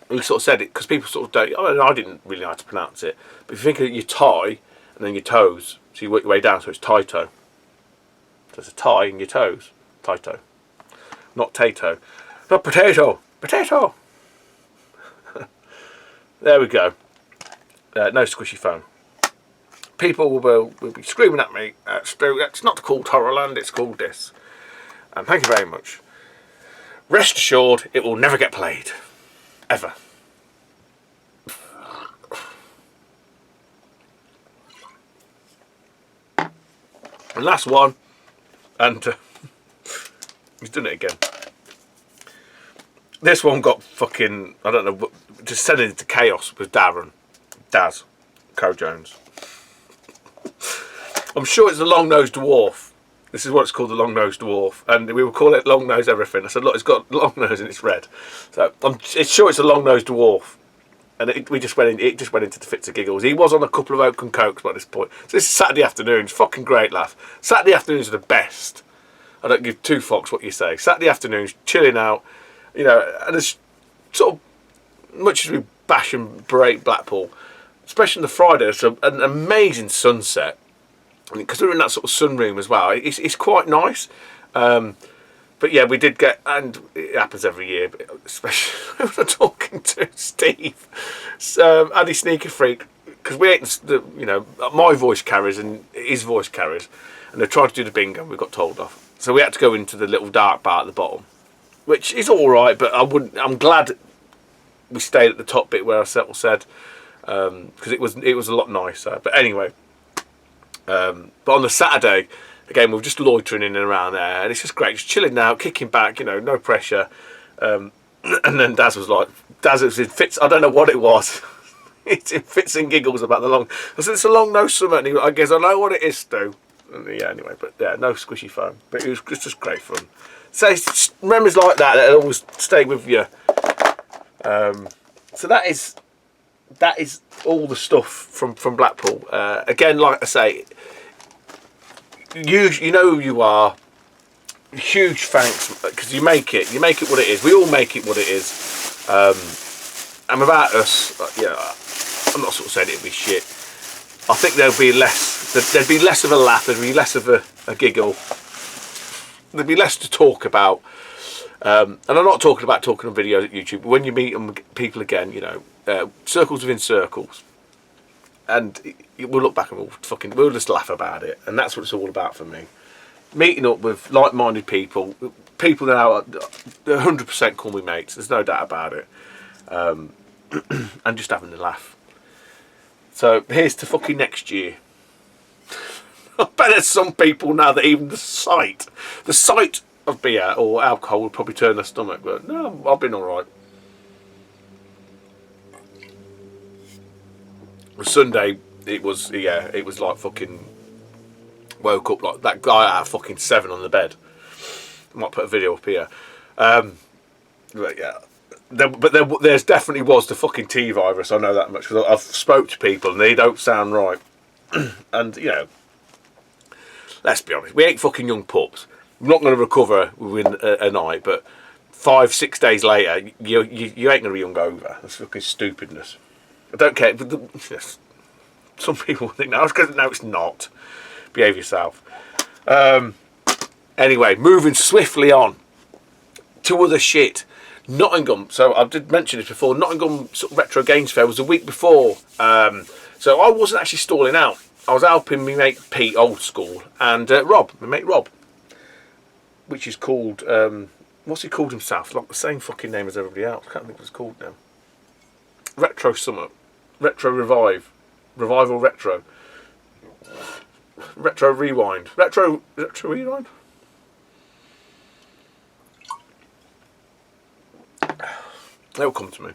We sort of said it because people sort of don't. I didn't really know how to pronounce it. But if you think of your tie and then your toes, so you work your way down, so it's Taito. So it's a tie in your toes. Taito. Not Tato. Not potato. Potato. There we go. No squishy phone. People will be screaming at me. It's not called Horrorland, it's called this. And thank you very much. Rest assured, it will never get played. Ever. And last one. And he's done it again. This one got fucking, I don't know, just sent it into chaos with Daz Cojones. I'm sure it's the long-nosed dwarf. This is what it's called, the long-nosed dwarf, and we will call it long-nose everything. I said, look, it's got long nose and it's red, so I'm sure it's a long-nosed dwarf. And it just went into the fits of giggles. He was on a couple of oak and cokes by this point. So this is Saturday afternoon. It's fucking great laugh. Saturday afternoons are the best. I don't give two fucks what you say. Saturday afternoons, chilling out. You know, and as sort of much as we bash and berate Blackpool, especially on the Friday, it's an amazing sunset. Because we're in that sort of sunroom as well, it's quite nice. But yeah, we did get, and it happens every year, but especially when I'm talking to Steve, Addy Sneaker Freak, because we ain't, you know, my voice carries and his voice carries, and they tried to do the bingo and we got told off. So we had to go into the little dark bar at the bottom, which is all right, but I'm glad we stayed at the top bit where I said, because it was a lot nicer. But anyway, but on the Saturday, again, we were just loitering in and around there, and it's just great, just chilling out, kicking back, you know, no pressure. And then Daz was in fits. I don't know what it was. It's in fits and giggles about the long. I said, it's a long nose summer, and he, I guess I know what it is, Stu. And yeah, anyway, but yeah, no squishy foam, but it was just great fun. So it's memories like that always stay with you. So that is all the stuff from Blackpool. Again, like I say, you know who you are. Huge thanks, because you make it what it is. We all make it what it is. And without us, yeah, I'm not sort of saying it'd be shit. I think there'd be less of a laugh, there'd be less of a giggle, there'd be less to talk about. And I'm not talking about talking on videos at YouTube, but when you meet people again, you know, circles within circles, and we'll look back and we'll just laugh about it, and that's what it's all about for me. Meeting up with like-minded people that are 100% call me mates, there's no doubt about it, and just having a laugh. So here's to fucking next year. I bet there's some people now that even the sight of beer or alcohol would probably turn their stomach, but no, I've been alright. Sunday, it was like fucking woke up like that guy at fucking 7 on the bed. I might put a video up here. But yeah, there's definitely was the fucking T virus. I know that much because I've spoke to people and they don't sound right. And you know, let's be honest, we ain't fucking young pups. We're not going to recover within a night, but 5-6 days later, you ain't going to be hungover. That's fucking stupidness. I don't care. Yes, some people think no, it's not. Behave yourself. Anyway, moving swiftly on to other shit. Nottingham. So I did mention this before. Nottingham sort of Retro Games Fair was the week before. So I wasn't actually stalling out. I was helping me mate Pete, old school, and Rob, my mate Rob, which is called what's he called himself? Like the same fucking name as everybody else. I can't think what it's called now. Retro Summit, Retro Revival Retro. Retro Rewind. Retro Rewind? They'll come to me.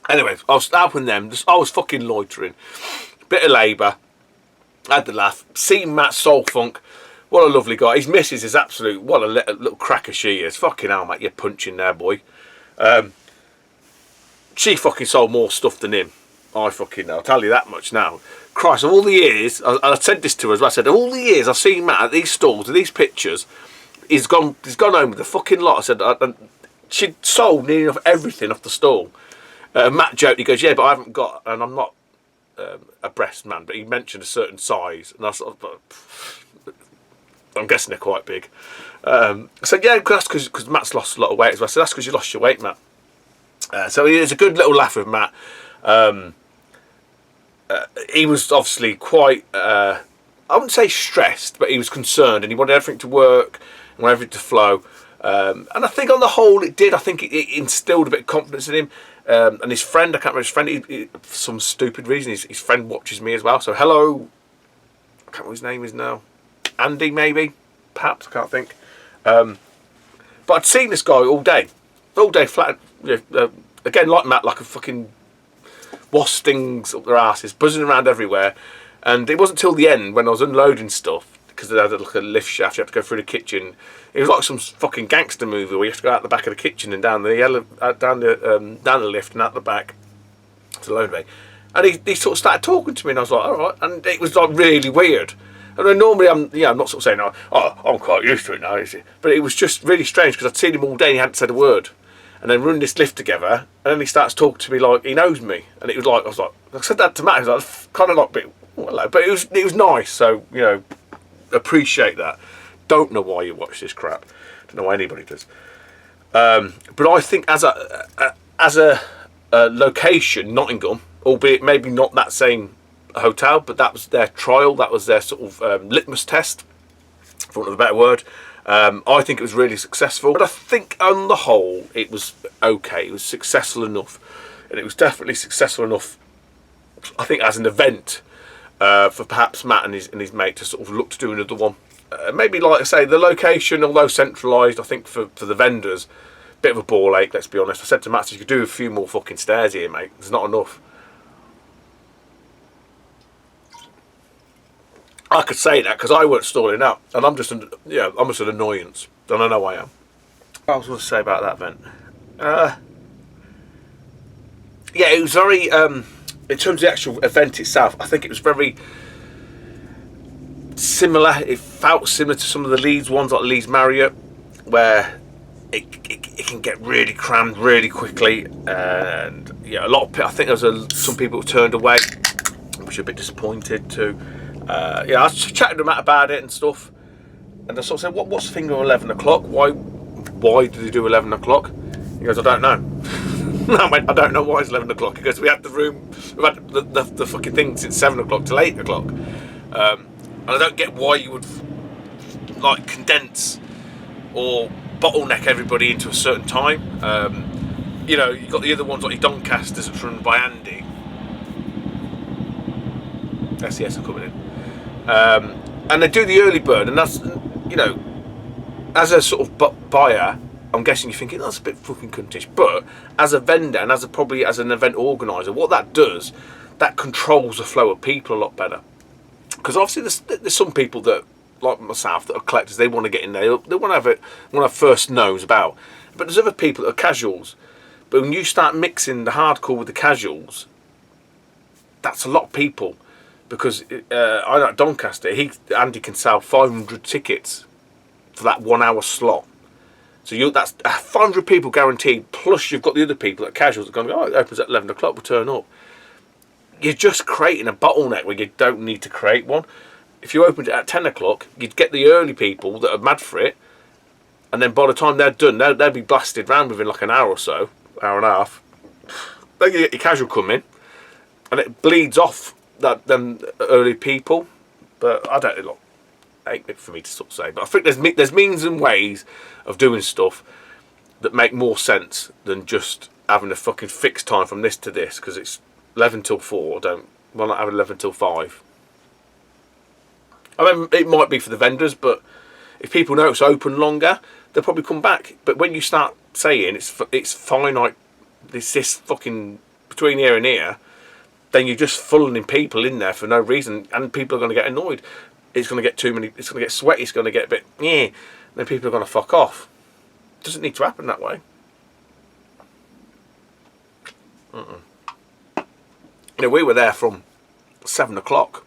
Anyway, I was helping them. I was fucking loitering. Bit of labour. Had the laugh. Seen Matt Soul Funk. What a lovely guy. His missus is absolute. What a little cracker she is. Fucking hell, mate. You're punching there, boy. She fucking sold more stuff than him. I fucking know. I'll tell you that much now. Christ, of all the years, I said this to her as well. I said, of all the years I've seen Matt at these stalls, at these pictures, he's gone home with a fucking lot. I said, she sold nearly enough everything off the stall. Matt joked, he goes, yeah, but I haven't got, and I'm not a breast man, but he mentioned a certain size, and I sort of, I'm guessing they're quite big. I said, yeah, that's because Matt's lost a lot of weight as well. I said, that's because you lost your weight, Matt. So it's a good little laugh with Matt. He was obviously quite, I wouldn't say stressed, but he was concerned, and he wanted everything to work, and everything to flow. And I think on the whole it did. I think it instilled a bit of confidence in him. And his friend, I can't remember his friend, he, for some stupid reason, his friend watches me as well. So hello, I can't remember what his name is now. Andy, maybe? Perhaps, I can't think. But I'd seen this guy all day flat. Again, like Matt, like a fucking wasp stings up their asses, buzzing around everywhere. And it wasn't till the end when I was unloading stuff, because they had like a lift shaft, you had to go through the kitchen. It was like some fucking gangster movie where you have to go out the back of the kitchen and down the lift and out the back to the load bay. And he sort of started talking to me, and I was like, all right. And it was like really weird. And then normally I'm not sort of saying, oh, I'm quite used to it now, is it? But it was just really strange because I'd seen him all day and he hadn't said a word. And then running this lift together, and then he starts talking to me like he knows me. And it was like, I said that to Matt, he was like, kind of like a bit, oh, hello. But it was nice, so, you know, appreciate that. Don't know why you watch this crap. Don't know why anybody does. But I think as a location, Nottingham, albeit maybe not that same hotel, but that was their trial. That was their sort of litmus test, for want of a better word. I think it was really successful. But I think on the whole, it was okay. It was successful enough, and it was definitely successful enough, I think, as an event for perhaps Matt and his mate to sort of look to do another one. Maybe, like I say, the location, although centralised, I think for the vendors, bit of a ball ache, let's be honest. I said to Matt, you could do a few more fucking stairs here, mate. There's not enough. I could say that because I weren't stalling out, and I'm just an annoyance, and I know I am. What was I going to say about that event? Yeah, it was very, in terms of the actual event itself, I think it was very similar. It felt similar to some of the Leeds ones, like Leeds Marriott, where it can get really crammed really quickly, and yeah, a lot of I think there was some people who turned away, which are a bit disappointed too. Yeah, I was chatting to Matt about it and stuff, and I sort of said, "What's the thing of 11 o'clock? Why did they do 11 o'clock?" He goes, "I don't know." I went, "I don't know why it's 11 o'clock." He goes, "We had we've had the fucking thing since 7 o'clock till 8 o'clock." And I don't get why you would like condense or bottleneck everybody into a certain time. You know, you've got the other ones like your Doncasters that's run by Andy. SES are coming in. And they do the early bird, and that's, you know, as a sort of buyer, I'm guessing you're thinking that's a bit fucking cuntish. But as a vendor and probably as an event organiser, what that does, that controls the flow of people a lot better. Because obviously there's some people that, like myself, that are collectors. They want to get in there. They want to have first knows about. But there's other people that are casuals. But when you start mixing the hardcore with the casuals, that's a lot of people. Because I know at Doncaster, Andy can sell 500 tickets for that 1 hour slot. So that's 500 people guaranteed. Plus you've got the other people that are casuals that are going to go, oh, it opens at 11 o'clock, we'll turn up. You're just creating a bottleneck where you don't need to create one. If you opened it at 10 o'clock, you'd get the early people that are mad for it, and then by the time they're done, they'll be blasted round within like an hour or so, hour and a half. Then you get your casual come in, and it bleeds off them early people. But I don't know, ain't it for me to sort of say. But I think there's means and ways of doing stuff that make more sense than just having a fucking fixed time from this to this, because it's 11 till 4. Why not have 11 till 5? I mean, it might be for the vendors, but if people know it's open longer, they'll probably come back. But when you start saying it's finite, this fucking between here and here, then you're just funneling people in there for no reason, and people are going to get annoyed. It's going to get too many. It's going to get sweaty. It's going to get a bit then people are going to fuck off. It doesn't need to happen that way. You know, we were there from 7 o'clock.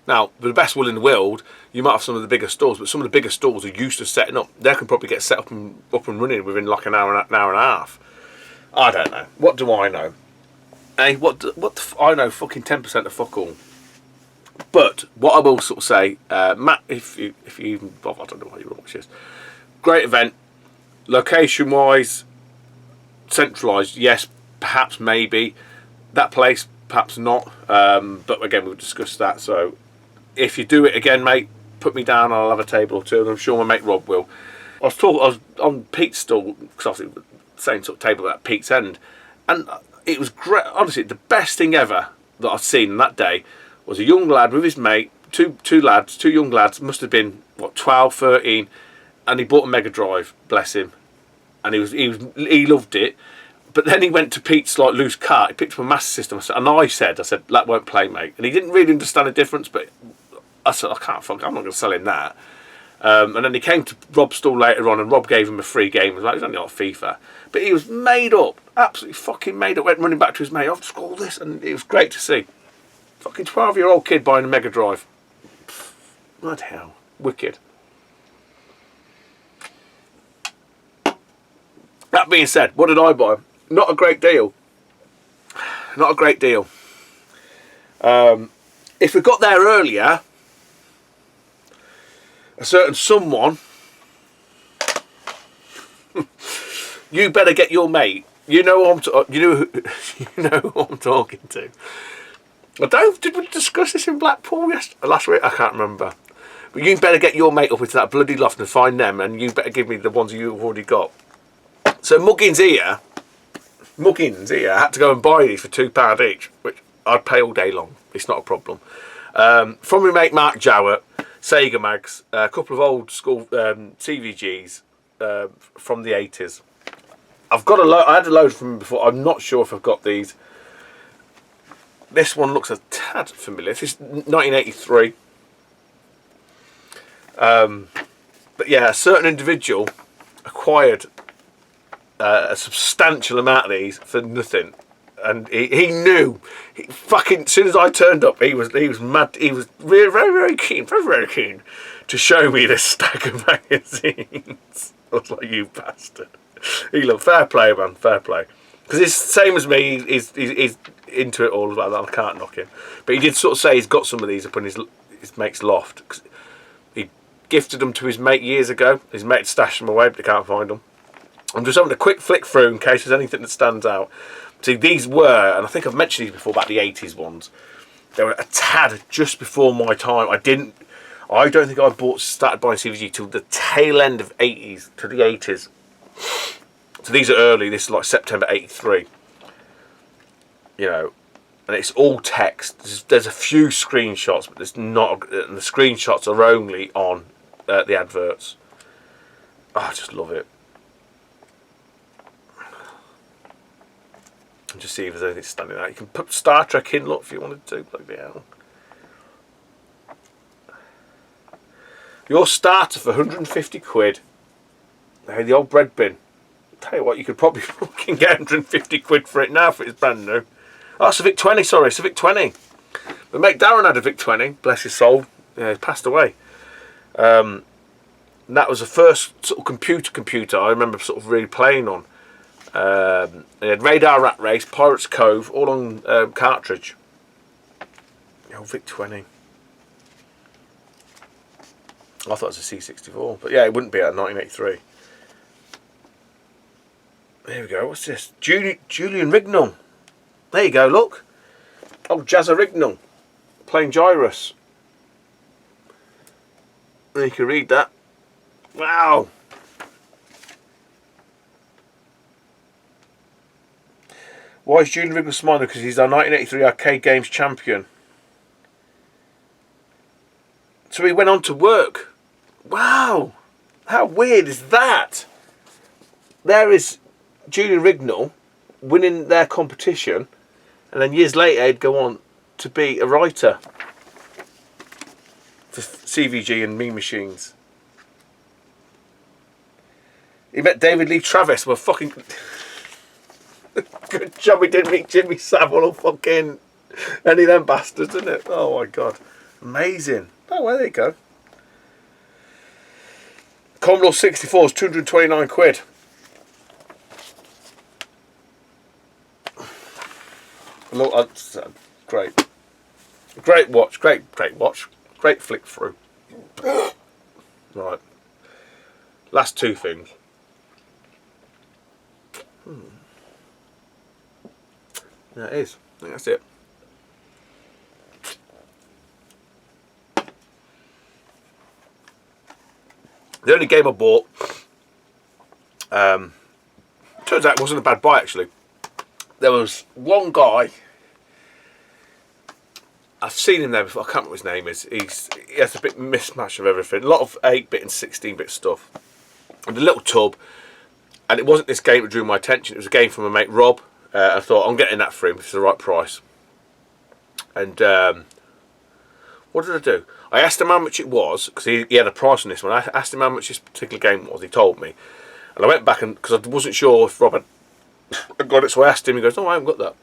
Now, with the best will in the world, you might have some of the bigger stores, but some of the bigger stores are used to setting up. They can probably get set up and running within like an hour and a half. I don't know. What do I know? Hey, I know fucking 10% of fuck all. But what I will sort of say, Matt, if you even, well, I don't know why you watch this. Great event, location-wise, centralised. Yes, perhaps, maybe that place, perhaps not. But again, we'll discuss that. So, if you do it again, mate, put me down. I'll have a table or two, and I'm sure my mate Rob will. I was on Pete's stall because obviously the same sort of table at Pete's End, and it was great. Honestly, the best thing ever that I've seen that day was a young lad with his mate, two young lads, must have been, what, 12, 13, and he bought a Mega Drive, bless him, and he loved it. But then he went to Pete's like loose cart, he picked up a Master System, and I said, that won't play, mate. And he didn't really understand the difference, but I said, I'm not going to sell him that. And then he came to Rob's stall later on, and Rob gave him a free game. It was only like FIFA. But he was made up, absolutely fucking made up, went running back to his mate, I've just got all this, and it was great to see. Fucking 12-year-old kid buying a Mega Drive. What the hell? Wicked. That being said, what did I buy? Not a great deal. Not a great deal. If we got there earlier, a certain someone, you better get your mate. You know who I'm talking to. Did we discuss this in Blackpool last week? I can't remember. But you better get your mate up into that bloody loft and find them, and you better give me the ones you've already got. So Muggins here had to go and buy these for £2 each, which I'd pay all day long. It's not a problem. From my mate Mark Jowett, Sega Mags, a couple of old school CVGs from the 80s. I've got a load. I had a load from them before. I'm not sure if I've got these. This one looks a tad familiar. This is 1983. But yeah, a certain individual acquired a substantial amount of these for nothing, and he knew. As soon as I turned up, he was mad. He was very, very keen, very keen to show me this stack of magazines. I was like, you bastard. He looked fair play, man, fair play. Because it's the same as me. He's into it all about that. I can't knock him. But he did sort of say he's got some of these up in his mate's loft. He gifted them to his mate years ago. His mate stashed them away, but he can't find them. I'm just having a quick flick through in case there's anything that stands out. See, these were, and I think I've mentioned these before about the 80s ones. They were a tad just before my time. I don't think I started buying CVG till the tail end of 80s to the 80s. So these are early. This is like September 83. You know, and it's all text. There's a few screenshots, but there's not. And the screenshots are only on the adverts. Oh, I just love it. And just see if there's anything standing out. You can put Star Trek in. Look, if you wanted to. Bloody hell. Your starter for 150 quid. Hey, the old bread bin. Tell you what, you could probably fucking get 150 quid for it now if it's brand new. Oh, it's a Vic 20, sorry, it's a Vic 20. But mate Darren had a Vic 20, bless his soul. Yeah, he passed away. And that was the first sort of computer I remember sort of really playing on. It had Radar Rat Race, Pirates Cove, all on cartridge. The old Vic 20. I thought it was a C64, but yeah, it wouldn't be at 1983. There we go, what's this? Julian Rignall. There you go, look. Oh, Jazza Rignall. Playing Gyrus. There you can read that. Wow. Why is Julian Rignall smiling? Because he's our 1983 Arcade Games champion. So he went on to work. Wow, how weird is that? There is Julian Rignall winning their competition, and then years later he'd go on to be a writer for CVG and Mean Machines. He met David Lee Travis. Well, fucking good job he didn't meet Jimmy Savile or fucking any of them bastards, isn't it? Oh my god, amazing. Oh well, there you go. Commodore 64 is 229 quid. Look, great watch, great watch, great flick through. Right, last two things. Yeah, it is. I think that's it. The only game I bought, turns out it wasn't a bad buy actually. There was one guy, I've seen him there before, I can't remember what his name is. He has a bit mismatch of everything. A lot of 8-bit and 16-bit stuff. And a little tub. And it wasn't this game that drew my attention, it was a game from my mate Rob. I thought, I'm getting that for him, it's the right price. And what did I do? I asked him how much it was, because he had a price on this one. I asked him how much this particular game was, he told me. And I went back, and because I wasn't sure if Rob had got it, so I asked him, he goes, no, I haven't got that.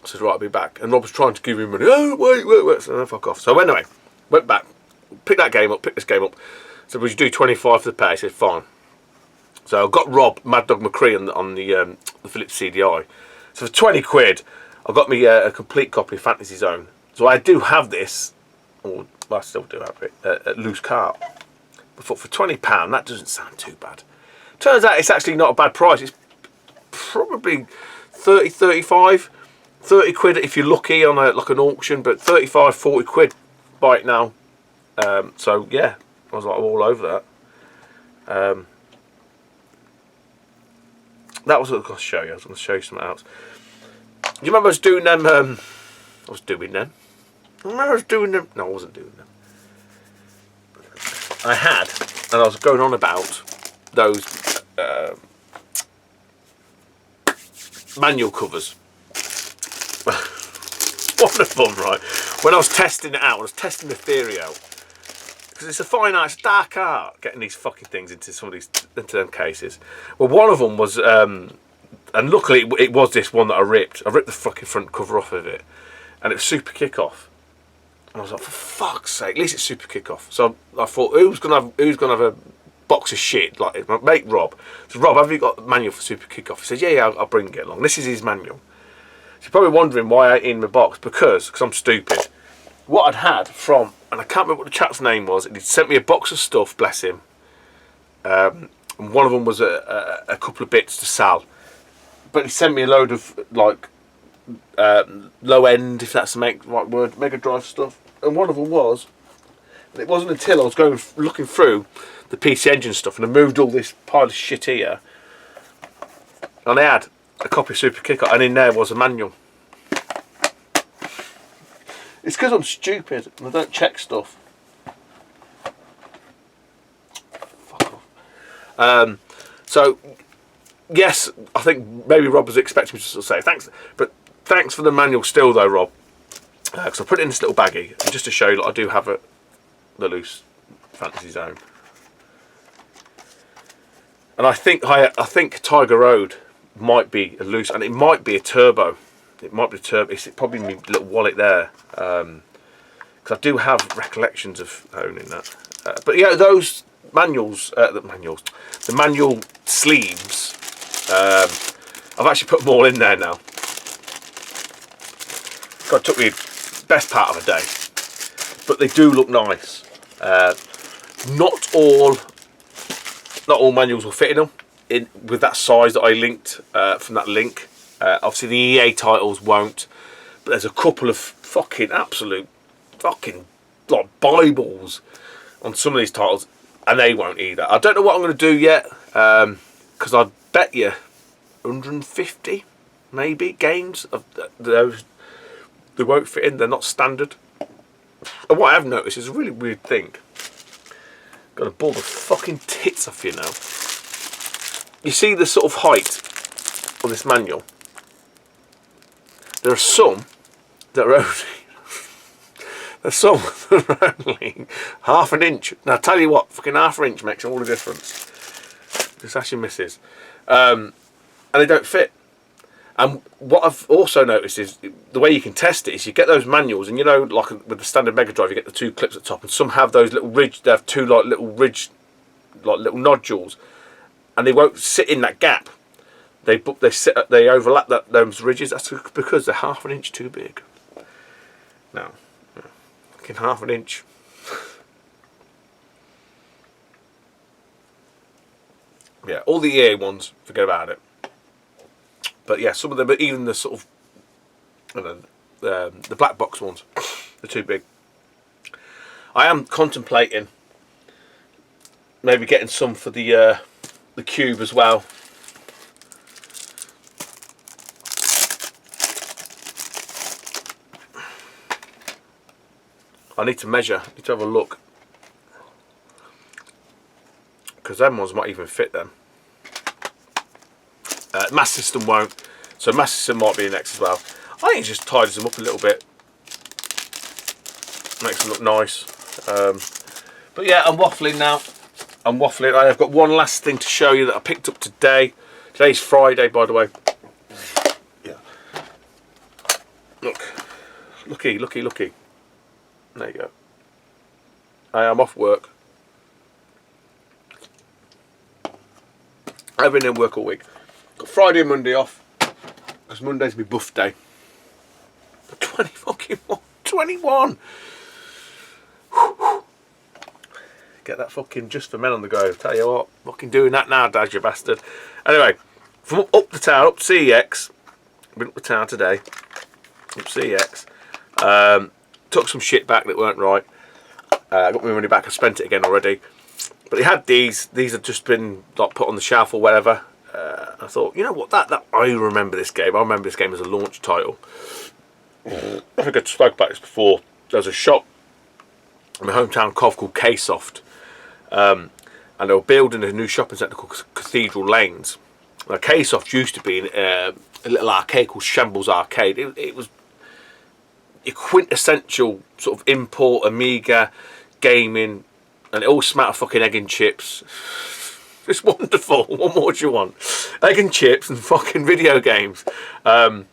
I said, right, I'll be back. And Rob was trying to give him money. Oh, wait. So no, fuck off. So anyway, went back, picked that game up, picked this game up. So would you do 25 for the pay? He said, fine. So I got Rob, Mad Dog McCree on the Philips CDI. So for 20 quid, I got me a complete copy of Fantasy Zone. So I do have this, or well, I still do have it, at loose cart. But for £20, that doesn't sound too bad. Turns out it's actually not a bad price. It's probably 30, 35, 30 quid if you're lucky on like an auction, but 35, 40 quid buy it now. So yeah, I was like all over that. That was what I was going to show you. I was going to show you something else. Do you remember I was doing them? I remember I was doing them. No, I wasn't doing them. I had, and I was going on about those manual covers. One of them, right? When I was testing it out, I was testing the theory out. Because it's a fine art, it's dark art, getting these fucking things into some of these, into them cases. Well, one of them was, and luckily it was this one that I ripped. I ripped the fucking front cover off of it, and it was Super Kickoff. And I was like, for fuck's sake, at least it's Super Kickoff. So I thought, who's gonna have a box of shit? Like my mate Rob. So Rob, have you got a manual for Super Kickoff? He says, yeah, I'll bring it along. This is his manual. So you're probably wondering why I ain't in my box, because I'm stupid. What I'd had from, and I can't remember what the chap's name was, and he'd sent me a box of stuff, bless him. And one of them was a couple of bits to sell. But he sent me a load of, like, low end, if that's the right word, Mega Drive stuff. And one of them was, and it wasn't until I was looking through the PC Engine stuff, and I moved all this pile of shit here, and I had a copy of Super Kickoff, and in there was a manual. It's because I'm stupid and I don't check stuff. Fuck off. So, yes, I think maybe Rob was expecting me to sort of say thanks, but thanks for the manual still though, Rob. Because I put it in this little baggie, and just to show you that I do have the loose Fantasy Zone. And I think Tiger Road might be a loose, and it might be a turbo. It might be a turbo. It's probably my little wallet there, because I do have recollections of owning that. But yeah, those manuals, the manual sleeves. I've actually put them all in there now. God, it took me best part of a day, but they do look nice. Not all manuals will fit in them with that size that I linked from that link. Obviously the EA titles won't, but there's a couple of fucking absolute fucking like Bibles on some of these titles, and they won't either. I don't know what I'm going to do yet, because I bet you 150 maybe games of those they won't fit in. They're not standard. And what I have noticed is a really weird thing. Got to ball the fucking tits off you now. You see the sort of height of this manual. There are some that are only half an inch. Now I tell you what, fucking half an inch makes all the difference. Just ask your missus. And they don't fit. And what I've also noticed is the way you can test it is you get those manuals, and you know, like with the standard Mega Drive, you get the 2 clips at the top, and some have those little ridge. They have 2 like little ridge, like little nodules, and they won't sit in that gap. They overlap those ridges. That's because they're half an inch too big. Now, fucking half an inch. Yeah, all the EA ones, forget about it. But yeah, some of them, even the sort of, I don't know, the black box ones, they're too big. I am contemplating maybe getting some for the cube as well. I need to measure, I need to have a look, because them ones might even fit them. Master System won't, so Master System might be next as well. I think it just tidies them up a little bit, makes them look nice. But yeah, I'm waffling now. I'm waffling. I've got one last thing to show you that I picked up today. Today's Friday, by the way. Yeah. Looky. There you go. I am off work. I've been in work all week. Got Friday and Monday off, because Monday's my buff day. 21. Get that fucking Just for Men on the go. Tell you what, fucking doing that now, Daz, you bastard. Anyway, from up the town, up CEX. Been up the town today. Up CEX. Took some shit back that weren't right. Got my money back. I spent it again already. But they had these. These have just been like put on the shelf or whatever. I thought, you know what, that I remember this game. I remember this game as a launch title. I think I spoke about this before. There was a shop in my hometown Cov called K-Soft, and they were building a new shopping centre called Cathedral Lanes. Now, K-Soft used to be a little arcade called Shambles Arcade. It was a quintessential sort of import Amiga gaming, and it all smelled of fucking egg and chips. It's wonderful. What more do you want? Egg and chips and fucking video games. But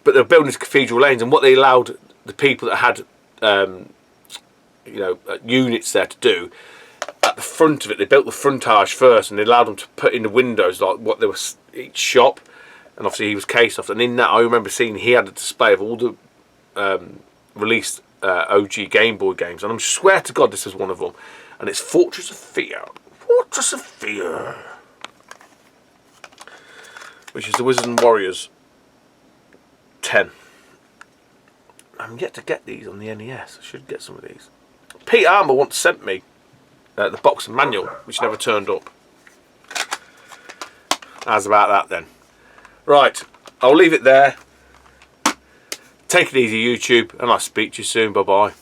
they were building these Cathedral Lanes, and what they allowed the people that had, units there to do, at the front of it, they built the frontage first, and they allowed them to put in the windows like what there was each shop. And obviously he was K-Soft, and in that I remember seeing he had a display of all the released OG Game Boy games, and I swear to God this is one of them. And it's Fortress of Fear. Fortress of Fear, which is the Wizards and Warriors 10. I'm yet to get these on the NES. I should get some of these. Pete Armour once sent me the box and manual, which never turned up. How's about that then? Right, I'll leave it there. Take it easy, YouTube, and I'll speak to you soon. Bye bye.